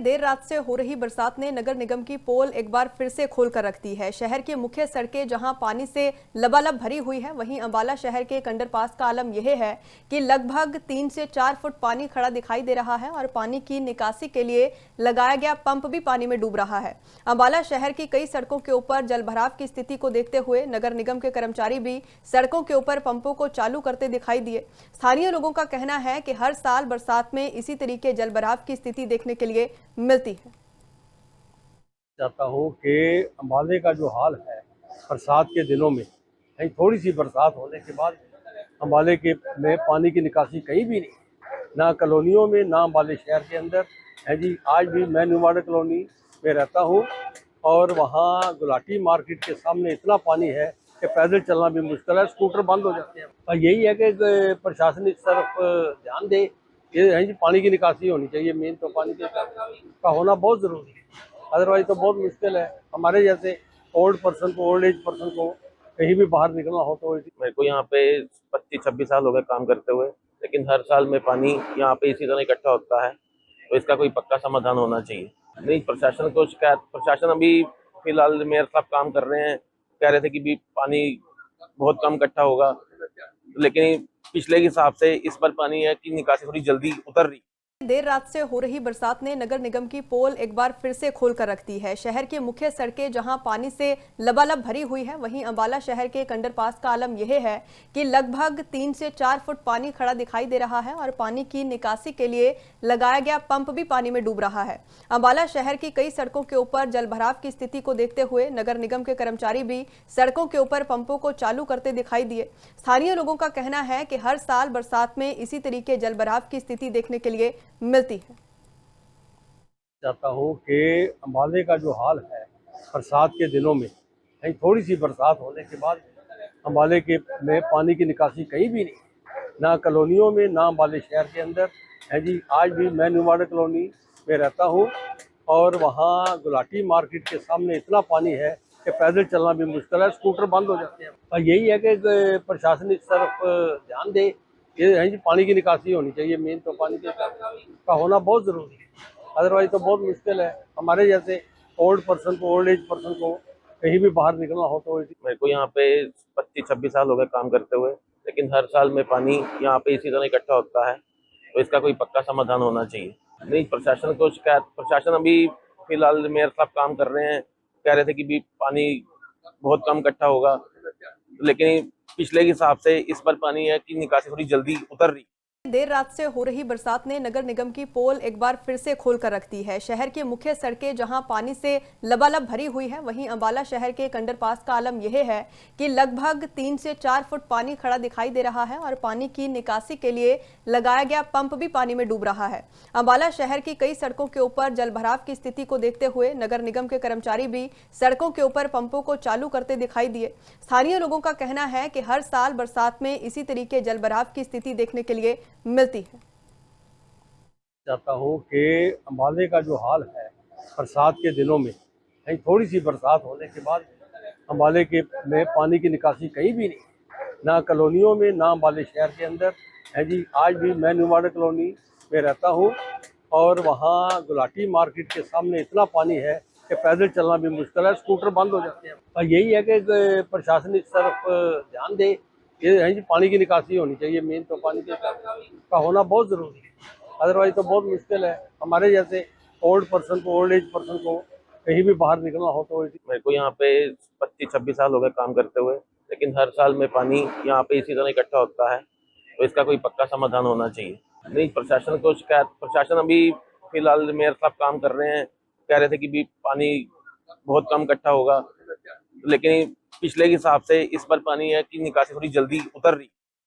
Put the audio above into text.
देर रात से हो रही बरसात ने नगर निगम की पोल एक बार फिर से खोल कर रख दी है। शहर की मुख्य सड़कें जहां पानी से लबालब भरी हुई है, वहीं अंबाला शहर के एक अंडरपास का आलम यह है कि लगभग 3 से 4 फुट पानी खड़ा दिखाई दे रहा है और पानी की निकासी के लिए लगाया गया पंप भी पानी में डूब रहा है। अंबाला शहर की कई सड़कों के ऊपर जलभराव की स्थिति को देखते हुए नगर निगम के कर्मचारी भी सड़कों के ऊपर पंपों को चालू करते दिखाई दिए। स्थानीय लोगों का कहना है कि हर साल बरसात में इसी तरीके जलभराव की स्थिति देखने के लिए मिलती है। चाहता हूँ कि अंबाले का जो हाल है बरसात के दिनों में, कहीं थोड़ी सी बरसात होने के बाद अंबाले के में पानी की निकासी कहीं भी नहीं, ना कॉलोनियों में ना अंबाले शहर के अंदर है जी। आज भी मैं न्यू मॉडल कॉलोनी में रहता हूँ और वहाँ गुलाटी मार्केट के सामने इतना पानी है कि पैदल चलना भी मुश्किल है, स्कूटर बंद हो जाते हैं। और यही है कि प्रशासन इस तरफ ध्यान दे। ये है जी, पानी की निकासी होनी चाहिए। मेन तो पानी का होना बहुत ज़रूरी है, अदरवाइज तो बहुत मुश्किल है हमारे जैसे ओल्ड एज पर्सन को कहीं भी बाहर निकलना हो तो। मेरे को यहाँ पे 25-26 साल हो गए काम करते हुए, लेकिन हर साल में पानी यहाँ पे इसी तरह इकट्ठा होता है, तो इसका कोई पक्का समाधान होना चाहिए। नहीं, प्रशासन को शिकायत, प्रशासन अभी फिलहाल मेयर साहब काम कर रहे हैं, कह रहे थे कि भी पानी बहुत कम इकट्ठा होगा, लेकिन पिछले के हिसाब से इस बार पानी है कि निकासी थोड़ी जल्दी उतर रही। देर रात से हो रही बरसात ने नगर निगम की पोल एक बार फिर से खोल कर रख दी है। शहर की मुख्य सड़कें जहां पानी से लबालब भरी हुई है, वहीं अंबाला शहर के एक अंडरपास का आलम यह है कि लगभग 3 से 4 फुट पानी खड़ा दिखाई दे रहा है और पानी की निकासी के लिए लगाया गया पंप भी पानी में डूब रहा है। अंबाला शहर की कई सड़कों के ऊपर जलभराव की स्थिति को देखते हुए नगर निगम के कर्मचारी भी सड़कों के ऊपर पंपों को चालू करते दिखाई दिए। स्थानीय लोगों का कहना है कि हर साल बरसात में इसी तरीके जलभराव की स्थिति देखने के लिए मिलती है। चाहता हूँ कि अंबाले का जो हाल है बरसात के दिनों में, कहीं थोड़ी सी बरसात होने के बाद अंबाले के में पानी की निकासी कहीं भी नहीं, ना कॉलोनियों में ना अंबाले शहर के अंदर है जी। आज भी मैं न्यू मॉडल कॉलोनी में रहता हूँ और वहाँ गुलाटी मार्केट के सामने इतना पानी है कि पैदल चलना भी मुश्किल है, स्कूटर बंद हो जाते हैं। और यही है कि प्रशासन इस तरफ ध्यान दे। ये है जी, पानी की निकासी होनी चाहिए। मेन तो पानी का होना बहुत ज़रूरी है, अदरवाइज तो बहुत मुश्किल है हमारे जैसे ओल्ड एज पर्सन को कहीं भी बाहर निकलना हो तो। मेरे को यहाँ पे 25-26 साल हो गए काम करते हुए, लेकिन हर साल में पानी यहाँ पे इसी तरह इकट्ठा होता है, तो इसका कोई पक्का समाधान होना चाहिए। नहीं, प्रशासन को शिकायत, प्रशासन अभी फिलहाल मेयर साहब काम कर रहे हैं, कह रहे थे कि भी पानी बहुत कम इकट्ठा होगा, लेकिन पिछले के हिसाब से इस बार पानी है कि निकासी थोड़ी जल्दी उतर रही। देर रात से हो रही बरसात ने नगर निगम की पोल एक बार फिर से खोल कर रख दी है। शहर की मुख्य सड़कें जहां पानी से लबालब भरी हुई है, वहीं अंबाला शहर के एक अंडरपास का आलम यह है कि लगभग 3 से 4 फुट पानी खड़ा दिखाई दे रहा है और पानी की निकासी के लिए लगाया गया पंप भी पानी में डूब रहा है। अंबाला शहर की कई सड़कों के ऊपर जलभराव की स्थिति को देखते हुए नगर निगम के कर्मचारी भी सड़कों के ऊपर पंपों को चालू करते दिखाई दिए। स्थानीय लोगों का कहना है कि हर साल बरसात में इसी तरीके जलभराव की स्थिति देखने के लिए मिलती है। चाहता हूँ कि अंबाले का जो हाल है बरसात के दिनों में, कहीं थोड़ी सी बरसात होने के बाद अंबाले के में पानी की निकासी कहीं भी नहीं, ना कॉलोनियों में ना अंबाले शहर के अंदर है जी। आज भी मैं न्यू मॉडल कॉलोनी में रहता हूँ और वहाँ गुलाटी मार्केट के सामने इतना पानी है कि पैदल चलना भी मुश्किल है, स्कूटर बंद हो जाते हैं। और यही है कि प्रशासन इस तरफ ध्यान दे। ये है जी, पानी की निकासी होनी चाहिए। मेन तो पानी का होना बहुत ज़रूरी है, अदरवाइज तो बहुत मुश्किल है हमारे जैसे ओल्ड एज पर्सन को कहीं भी बाहर निकलना हो तो। मेरे को यहाँ पे 25-26 साल हो गए काम करते हुए, लेकिन हर साल में पानी यहाँ पे इसी तरह इकट्ठा होता है, तो इसका कोई पक्का समाधान होना चाहिए। नहीं, प्रशासन को शिकायत, प्रशासन अभी फिलहाल मेयर साहब काम कर रहे हैं, कह रहे थे कि भी पानी बहुत कम इकट्ठा होगा, लेकिन पिछले के हिसाब से इस बार पानी है कि निकासी थोड़ी जल्दी उतर रही।